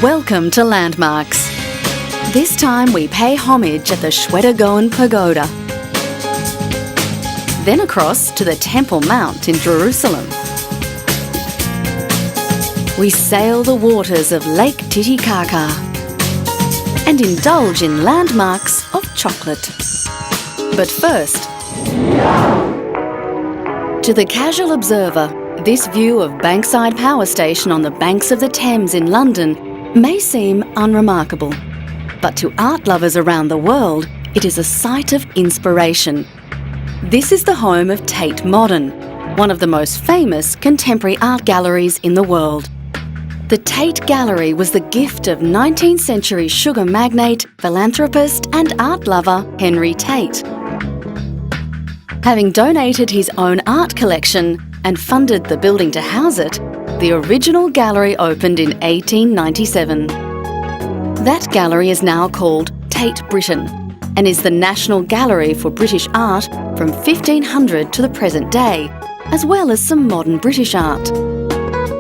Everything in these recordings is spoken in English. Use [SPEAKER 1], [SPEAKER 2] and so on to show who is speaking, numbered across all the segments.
[SPEAKER 1] Welcome to Landmarks. This time we pay homage at the Shwedagon Pagoda. Then across to the Temple Mount in Jerusalem. We sail the waters of Lake Titicaca and indulge in landmarks of chocolate. But first, to the casual observer, this view of Bankside Power Station on the banks of the Thames in London may seem unremarkable. But to art lovers around the world, it is a site of inspiration. This is the home of Tate Modern, one of the most famous contemporary art galleries in the world. The Tate Gallery was the gift of 19th century sugar magnate, philanthropist and art lover Henry Tate. Having donated his own art collection and funded the building to house it, the original gallery opened in 1897. That gallery is now called Tate Britain and is the national gallery for British art from 1500 to the present day, as well as some modern British art.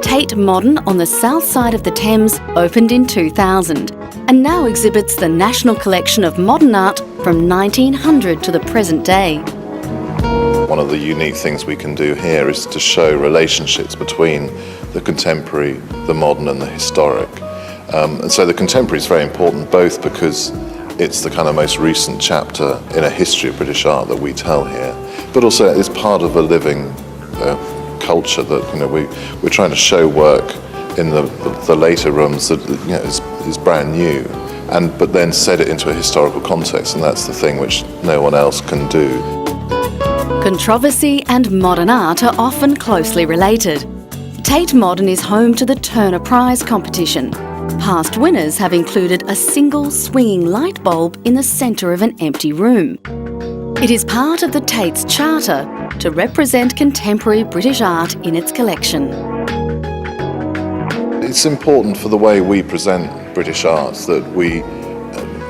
[SPEAKER 1] Tate Modern on the south side of the Thames opened in 2000 and now exhibits the national collection of modern art from 1900 to the present day.
[SPEAKER 2] One of the unique things we can do here is to show relationships between the contemporary, the modern and the historic. And so the contemporary is very important both because it's the kind of most recent chapter in a history of British art that we tell here, but also it's part of a living culture that we're trying to show work in the later rooms that is brand new, but then set it into a historical context, and that's the thing which no one else can do.
[SPEAKER 1] Controversy and modern art are often closely related. Tate Modern is home to the Turner Prize competition. Past winners have included a single swinging light bulb in the centre of an empty room. It is part of the Tate's charter to represent contemporary British art in its collection.
[SPEAKER 2] It's important for the way we present British art that we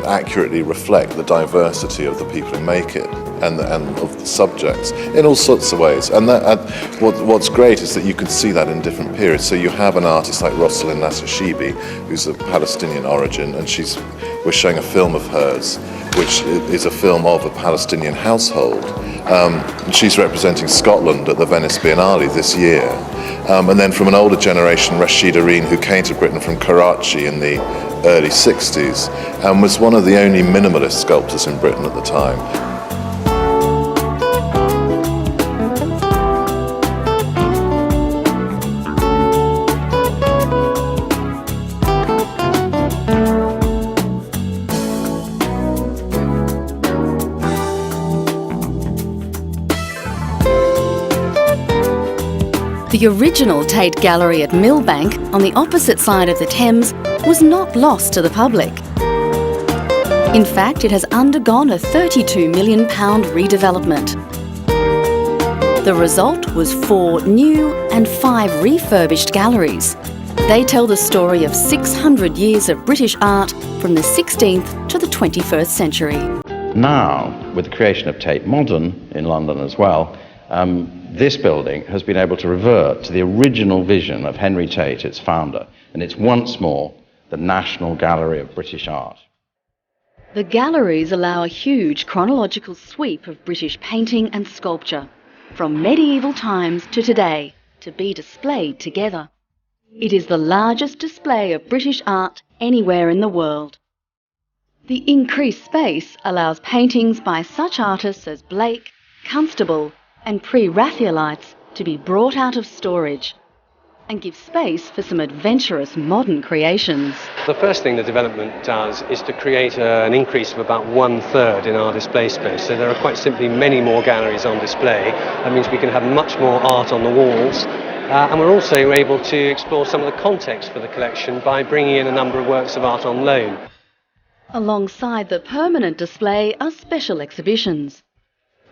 [SPEAKER 2] accurately reflect the diversity of the people who make it and of the subjects in all sorts of ways. And what's great is that you can see that in different periods. So you have an artist like Rosalind Nasser-Shibi, who's of Palestinian origin, and we're showing a film of hers, which is a film of a Palestinian household. She's representing Scotland at the Venice Biennale this year. And then from an older generation, Rashida Reen, who came to Britain from Karachi in the early 60s and was one of the only minimalist sculptors in Britain at the time.
[SPEAKER 1] The original Tate Gallery at Millbank, on the opposite side of the Thames, was not lost to the public. In fact, it has undergone a £32 million redevelopment. The result was 4 new and 5 refurbished galleries. They tell the story of 600 years of British art from the 16th to the 21st century.
[SPEAKER 3] Now, with the creation of Tate Modern in London as well, this building has been able to revert to the original vision of Henry Tate, its founder, and it's once more the National Gallery of British Art.
[SPEAKER 1] The galleries allow a huge chronological sweep of British painting and sculpture, from medieval times to today, to be displayed together. It is the largest display of British art anywhere in the world. The increased space allows paintings by such artists as Blake, Constable and Pre-Raphaelites to be brought out of storage and give space for some adventurous modern creations.
[SPEAKER 4] The first thing the development does is to create an increase of about 1/3 in our display space. So there are quite simply many more galleries on display. That means we can have much more art on the walls. And we're also able to explore some of the context for the collection by bringing in a number of works of art on loan.
[SPEAKER 1] Alongside the permanent display are special exhibitions.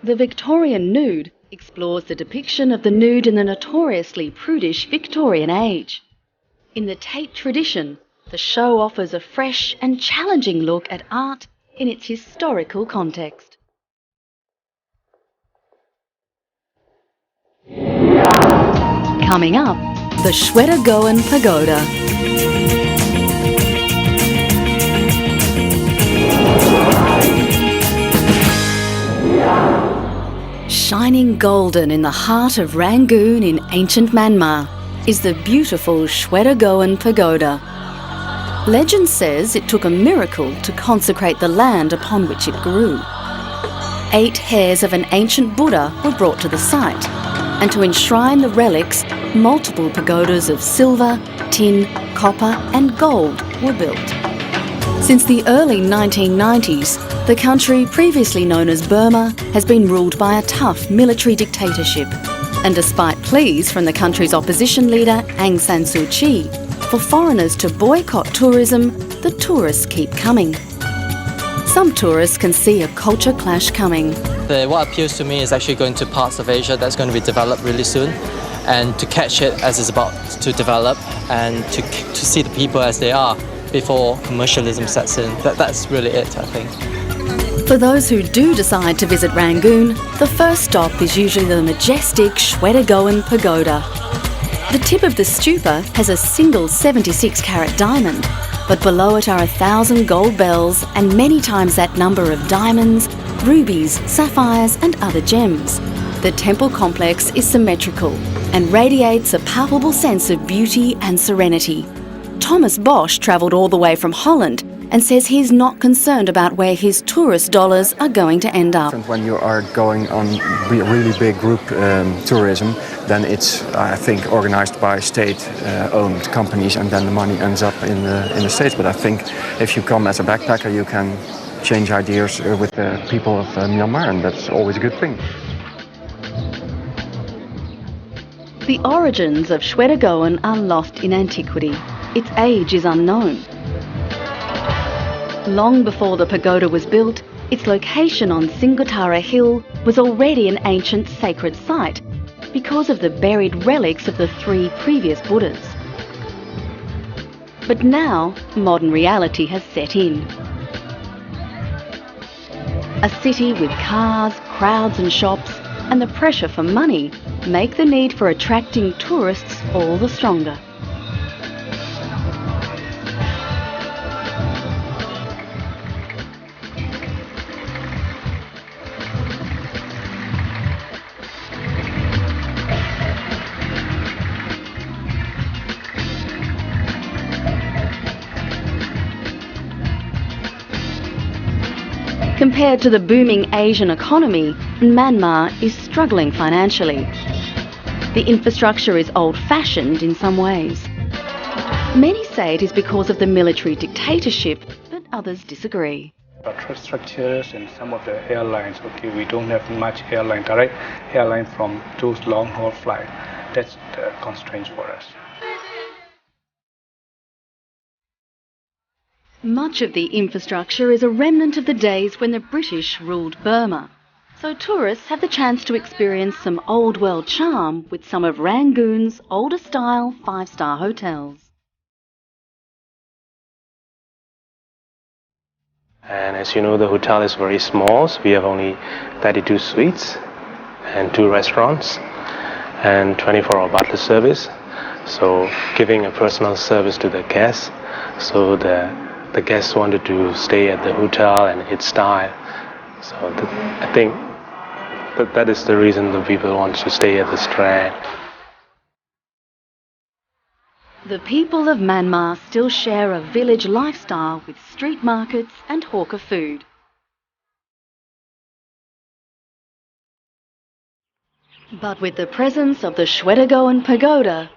[SPEAKER 1] The Victorian Nude explores the depiction of the nude in the notoriously prudish Victorian age. In the Tate tradition, the show offers a fresh and challenging look at art in its historical context. Coming up, the Shwedagon Pagoda. Shining golden in the heart of Rangoon in ancient Myanmar is the beautiful Shwedagon Pagoda. Legend says it took a miracle to consecrate the land upon which it grew. 8 hairs of an ancient Buddha were brought to the site, and to enshrine the relics, multiple pagodas of silver, tin, copper and gold were built. Since the early 1990s, the country previously known as Burma has been ruled by a tough military dictatorship. And despite pleas from the country's opposition leader Aung San Suu Kyi for foreigners to boycott tourism, the tourists keep coming. Some tourists can see a culture clash coming.
[SPEAKER 5] What appeals to me is actually going to parts of Asia that's going to be developed really soon, and to catch it as it's about to develop, and to see the people as they are before commercialism sets in. That's really it, I think.
[SPEAKER 1] For those who do decide to visit Rangoon, the first stop is usually the majestic Shwedagon Pagoda. The tip of the stupa has a single 76-carat diamond, but below it are 1,000 gold bells and many times that number of diamonds, rubies, sapphires and other gems. The temple complex is symmetrical and radiates a palpable sense of beauty and serenity. Thomas Bosch travelled all the way from Holland and says he's not concerned about where his tourist dollars are going to end up.
[SPEAKER 6] When you are going on really big group tourism, then it's, I think, organised by state-owned companies, and then the money ends up in the States. But I think if you come as a backpacker, you can change ideas with the people of Myanmar, and that's always a good thing.
[SPEAKER 1] The origins of Shwedagon are lost in antiquity. Its age is unknown. Long before the pagoda was built, its location on Singotara Hill was already an ancient sacred site because of the buried relics of the 3 previous Buddhas. But now, modern reality has set in. A city with cars, crowds and shops, and the pressure for money make the need for attracting tourists all the stronger. Compared to the booming Asian economy, Myanmar is struggling financially. The infrastructure is old-fashioned in some ways. Many say it is because of the military dictatorship, but others disagree.
[SPEAKER 7] Infrastructures and some of the airlines, we don't have much direct airline from those long-haul flights. That's the constraints for us.
[SPEAKER 1] Much of the infrastructure is a remnant of the days when the British ruled Burma, so tourists have the chance to experience some old-world charm with some of Rangoon's older-style 5-star hotels.
[SPEAKER 8] And as you know, the hotel is very small, so we have only 32 suites and 2 restaurants and 24-hour butler service, so giving a personal service to the guests, so the guests wanted to stay at the hotel and its style. So I think that is the reason the people want to stay at the Strand.
[SPEAKER 1] The people of Myanmar still share a village lifestyle with street markets and hawker food. But with the presence of the Shwedagon Pagoda,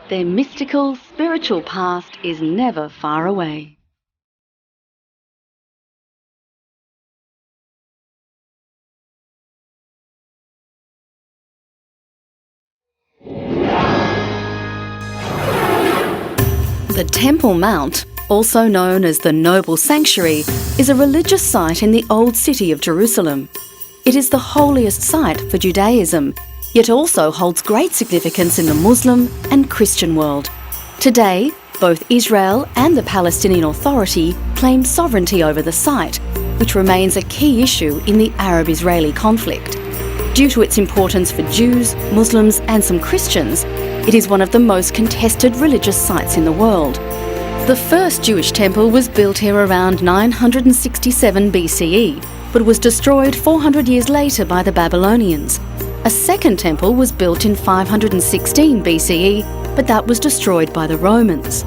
[SPEAKER 1] their mystical, spiritual past is never far away. The Temple Mount, also known as the Noble Sanctuary, is a religious site in the old city of Jerusalem. It is the holiest site for Judaism, yet also holds great significance in the Muslim and Christian world. Today, both Israel and the Palestinian Authority claim sovereignty over the site, which remains a key issue in the Arab-Israeli conflict. Due to its importance for Jews, Muslims and some Christians, it is one of the most contested religious sites in the world. The first Jewish temple was built here around 967 BCE, but was destroyed 400 years later by the Babylonians. A second temple was built in 516 BCE, but that was destroyed by the Romans.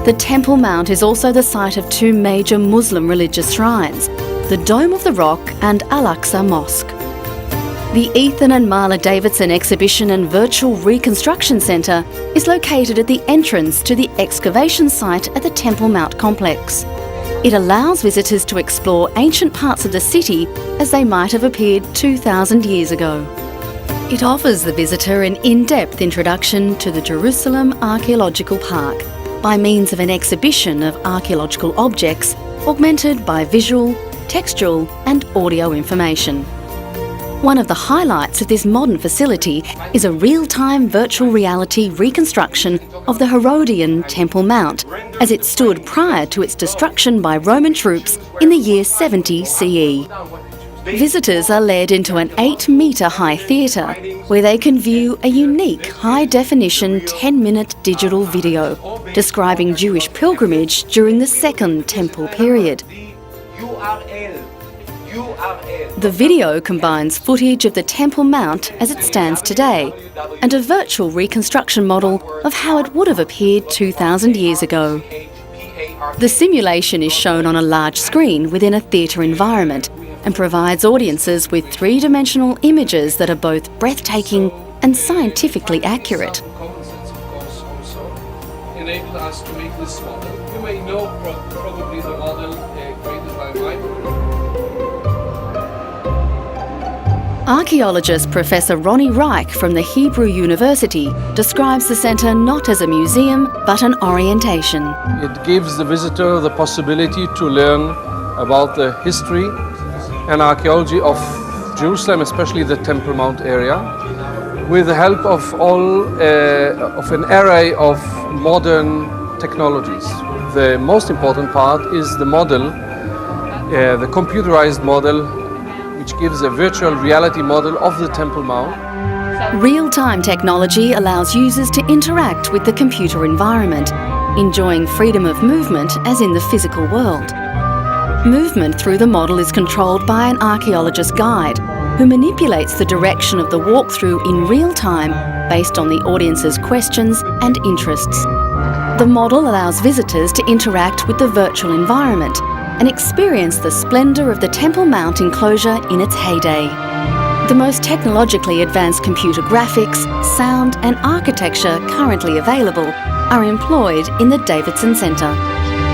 [SPEAKER 1] The Temple Mount is also the site of two major Muslim religious shrines, the Dome of the Rock and Al-Aqsa Mosque. The Ethan and Marla Davidson Exhibition and Virtual Reconstruction Centre is located at the entrance to the excavation site at the Temple Mount complex. It allows visitors to explore ancient parts of the city as they might have appeared 2,000 years ago. It offers the visitor an in-depth introduction to the Jerusalem Archaeological Park by means of an exhibition of archaeological objects augmented by visual, textual and audio information. One of the highlights of this modern facility is a real-time virtual reality reconstruction of the Herodian Temple Mount as it stood prior to its destruction by Roman troops in the year 70 CE. Visitors are led into an 8-metre high theatre where they can view a unique high-definition 10-minute digital video describing Jewish pilgrimage during the Second Temple period. The video combines footage of the Temple Mount as it stands today and a virtual reconstruction model of how it would have appeared 2,000 years ago. The simulation is shown on a large screen within a theatre environment and provides audiences with three-dimensional images that are both breathtaking and scientifically accurate.
[SPEAKER 9] Enabled us to make this model. You may know probably the model created by Mike.
[SPEAKER 1] Archaeologist Professor Ronnie Reich from the Hebrew University describes the centre not as a museum but an orientation.
[SPEAKER 9] It gives the visitor the possibility to learn about the history and archaeology of Jerusalem, especially the Temple Mount area, with the help of an array of modern technologies. The most important part is the model, the computerized model, which gives a virtual reality model of the Temple Mount.
[SPEAKER 1] Real-time technology allows users to interact with the computer environment, enjoying freedom of movement as in the physical world. Movement through the model is controlled by an archaeologist guide who manipulates the direction of the walkthrough in real time based on the audience's questions and interests. The model allows visitors to interact with the virtual environment and experience the splendour of the Temple Mount enclosure in its heyday. The most technologically advanced computer graphics, sound and architecture currently available are employed in the Davidson Centre.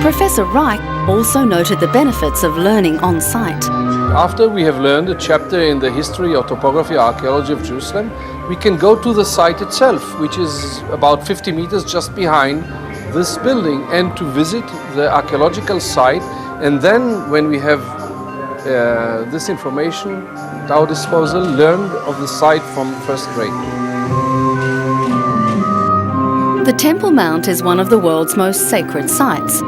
[SPEAKER 1] Professor Reich also noted the benefits of learning on site.
[SPEAKER 9] After we have learned a chapter in the history or topography archaeology of Jerusalem, we can go to the site itself, which is about 50 meters just behind this building, and to visit the archaeological site. And then when we have this information at our disposal, learn of the site from first grade.
[SPEAKER 1] The Temple Mount is one of the world's most sacred sites,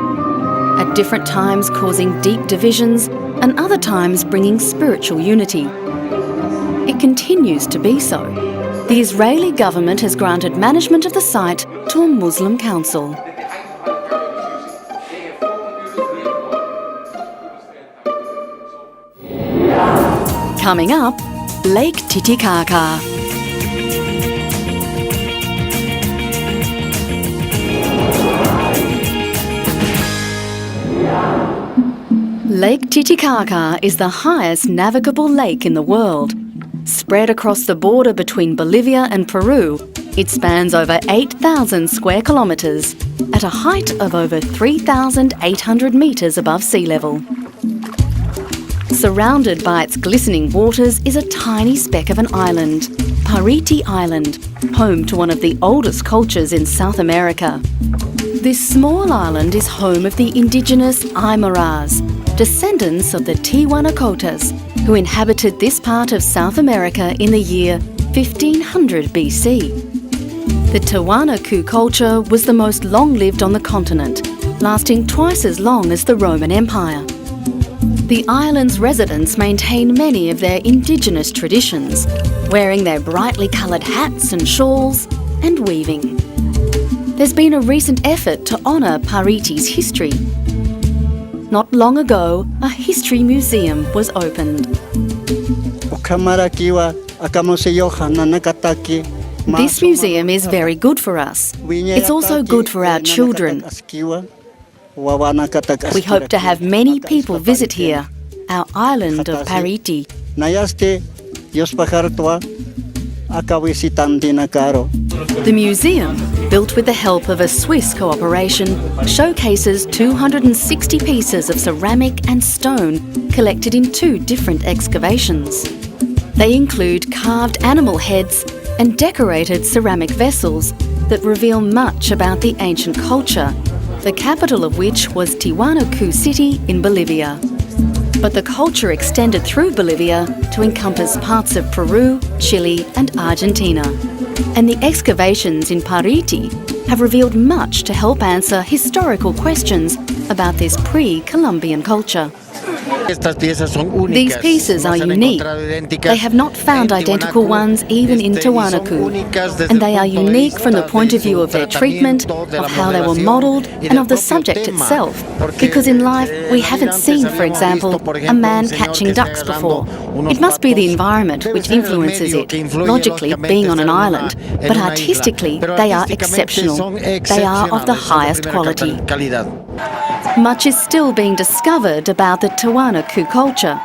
[SPEAKER 1] at different times causing deep divisions and other times bringing spiritual unity. It continues to be so. The Israeli government has granted management of the site to a Muslim council. Coming up, Lake Titicaca. Lake Titicaca is the highest navigable lake in the world. Spread across the border between Bolivia and Peru, it spans over 8,000 square kilometres at a height of over 3,800 metres above sea level. Surrounded by its glistening waters is a tiny speck of an island, Pariti Island, home to one of the oldest cultures in South America. This small island is home of the indigenous Aymaras, descendants of the Tiwanacotas, who inhabited this part of South America in the year 1500 BC. The Tiwanaku culture was the most long-lived on the continent, lasting twice as long as the Roman Empire. The island's residents maintain many of their indigenous traditions, wearing their brightly coloured hats and shawls and weaving. There's been a recent effort to honour Pariti's history. not long ago, a history museum was opened. This museum is very good for us. It's also good for our children. We hope to have many people visit here, our island of Pariti. The museum, built with the help of a Swiss cooperation, showcases 260 pieces of ceramic and stone collected in 2 different excavations. They include carved animal heads and decorated ceramic vessels that reveal much about the ancient culture, the capital of which was Tiwanaku City in Bolivia. But the culture extended through Bolivia to encompass parts of Peru, Chile and Argentina. And the excavations in Pariti have revealed much to help answer historical questions about this pre-Columbian culture. These pieces are unique. They have not found identical ones even in Tiwanaku, and they are unique from the point of view of their treatment, of how they were modelled, and of the subject itself. Because in life, we haven't seen, for example, a man catching ducks before. It must be the environment which influences it, logically being on an island, but artistically they are exceptional. They are of the highest quality. Much is still being discovered about the Tiwanaku culture.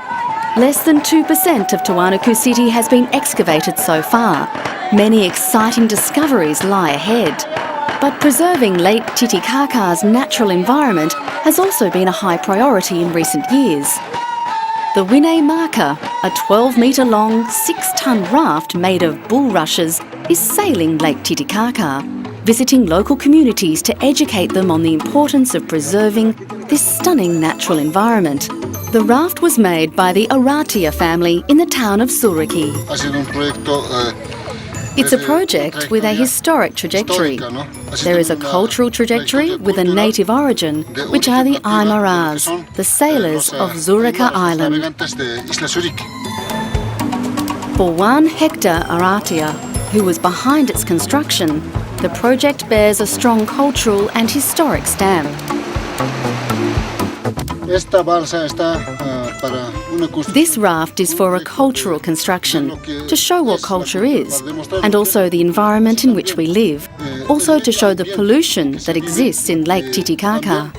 [SPEAKER 1] Less than 2% of Tiwanaku City has been excavated so far. Many exciting discoveries lie ahead. But preserving Lake Titicaca's natural environment has also been a high priority in recent years. The Winay Marker, a 12-metre-long, 6-tonne raft made of bulrushes, is sailing Lake Titicaca, visiting local communities to educate them on the importance of preserving this stunning natural environment. The raft was made by the Aratia family in the town of Suriki. It's a project with a historic trajectory. There is a cultural trajectory with a native origin, which are the Aymaras, the sailors of Zurika Island. For one Hector Aratia, who was behind its construction, the project bears a strong cultural and historic stamp. This raft is for a cultural construction, to show what culture is, and also the environment in which we live, also to show the pollution that exists in Lake Titicaca.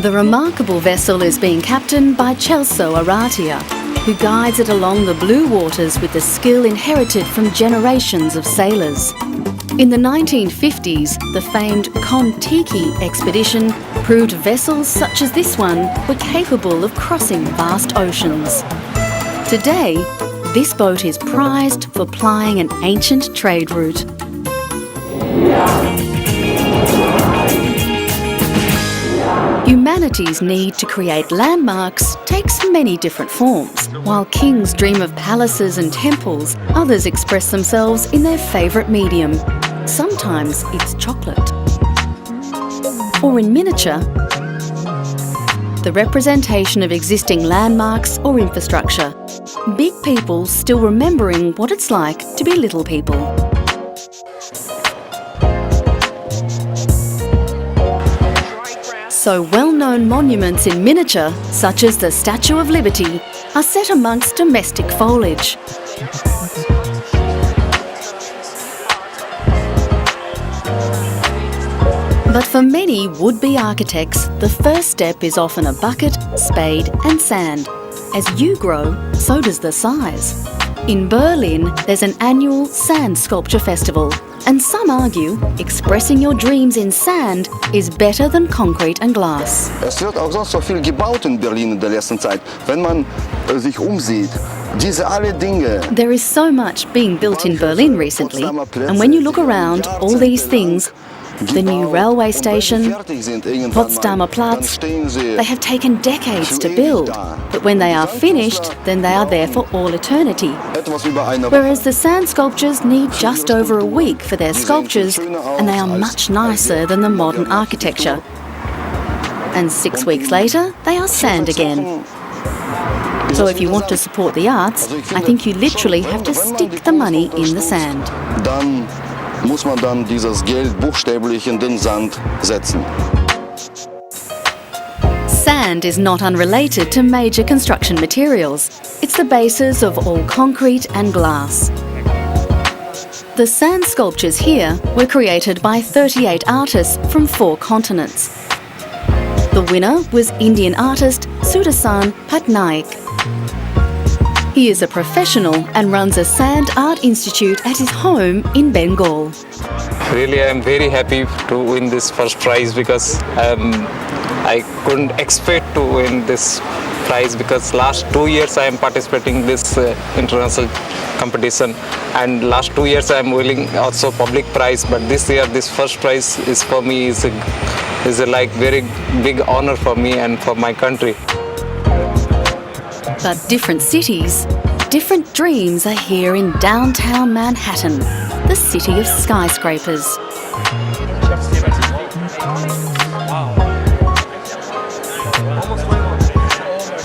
[SPEAKER 1] The remarkable vessel is being captained by Celso Aratia, who guides it along the blue waters with the skill inherited from generations of sailors. In the 1950s, the famed Kon-Tiki expedition proved vessels such as this one were capable of crossing vast oceans. Today, this boat is prized for plying an ancient trade route. Humanity's need to create landmarks takes many different forms. While kings dream of palaces and temples, others express themselves in their favourite medium. Sometimes it's chocolate. Or in miniature, the representation of existing landmarks or infrastructure. Big people still remembering what it's like to be little people. So well-known monuments in miniature, such as the Statue of Liberty, are set amongst domestic foliage. But for many would-be architects, the first step is often a bucket, spade and sand. As you grow, so does the size. In Berlin, there's an annual sand sculpture festival, and some argue expressing your dreams in sand is better than concrete and glass.
[SPEAKER 10] Es wird auch sonst so viel gebaut in Berlin in der letzten Zeit. Wenn man sich umsieht, diese alle Dinge.
[SPEAKER 1] There is so much being built in Berlin recently, and when you look around, all these things, the new railway station, Potsdamer Platz, they have taken decades to build, but when they are finished, then they are there for all eternity. Whereas the sand sculptures need just over a week for their sculptures, and they are much nicer than the modern architecture. And 6 weeks later, they are sand again. So if you want to support the arts, I think you literally have to stick the money in the sand.
[SPEAKER 10] muss man dann dieses Geld buchstäblich in den Sand setzen.
[SPEAKER 1] Sand is not unrelated to major construction materials. It's the basis of all concrete and glass. The sand sculptures here were created by 38 artists from 4 continents. The winner was Indian artist Shwedagon Pagoda. He is a professional and runs a sand art institute at his home in Bengal.
[SPEAKER 11] Really, I am very happy to win this first prize because I couldn't expect to win this prize because last 2 years I am participating in this international competition, and last 2 years I am winning also public prize, but this year this first prize is for me is a like very big honor for me and for my country.
[SPEAKER 1] But different cities, different dreams are here in downtown Manhattan, the city of skyscrapers.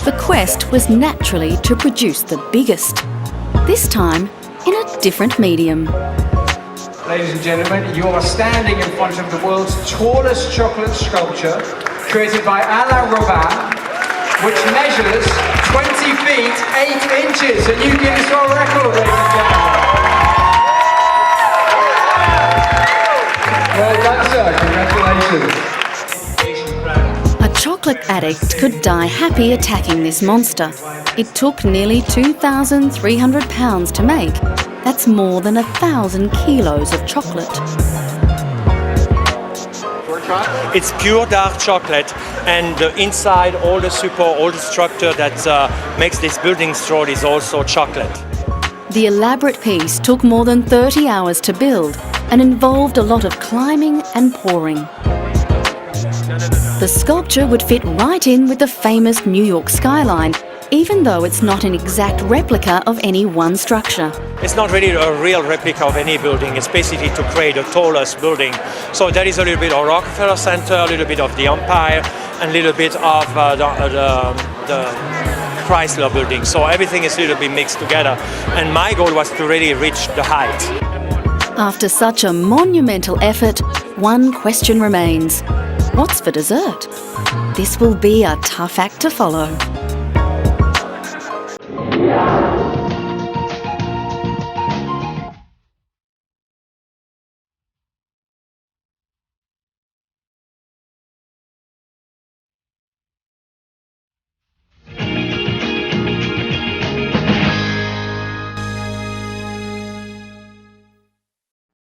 [SPEAKER 1] The quest was naturally to produce the biggest, this time in a different medium.
[SPEAKER 12] Ladies and gentlemen, you are standing in front of the world's tallest chocolate sculpture, created by Alain Robin, which measures 20 feet 8 inches, a new Guinness World Record, ladies and gentlemen. Well done, sir. Congratulations.
[SPEAKER 1] A chocolate addict could die happy attacking this monster. It took nearly 2,300 pounds to make. That's more than 1,000 kilos of chocolate.
[SPEAKER 13] It's pure dark chocolate, and inside all the support, all the structure that makes this building strong is also chocolate.
[SPEAKER 1] The elaborate piece took more than 30 hours to build and involved a lot of climbing and pouring. The sculpture would fit right in with the famous New York skyline, even though it's not an exact replica of any one structure.
[SPEAKER 13] It's not really a real replica of any building, it's basically to create the tallest building. So there is a little bit of Rockefeller Center, a little bit of the Empire, and a little bit of the Chrysler building. So everything is a little bit mixed together. And my goal was to really reach the height.
[SPEAKER 1] After such a monumental effort, one question remains. What's for dessert? This will be a tough act to follow.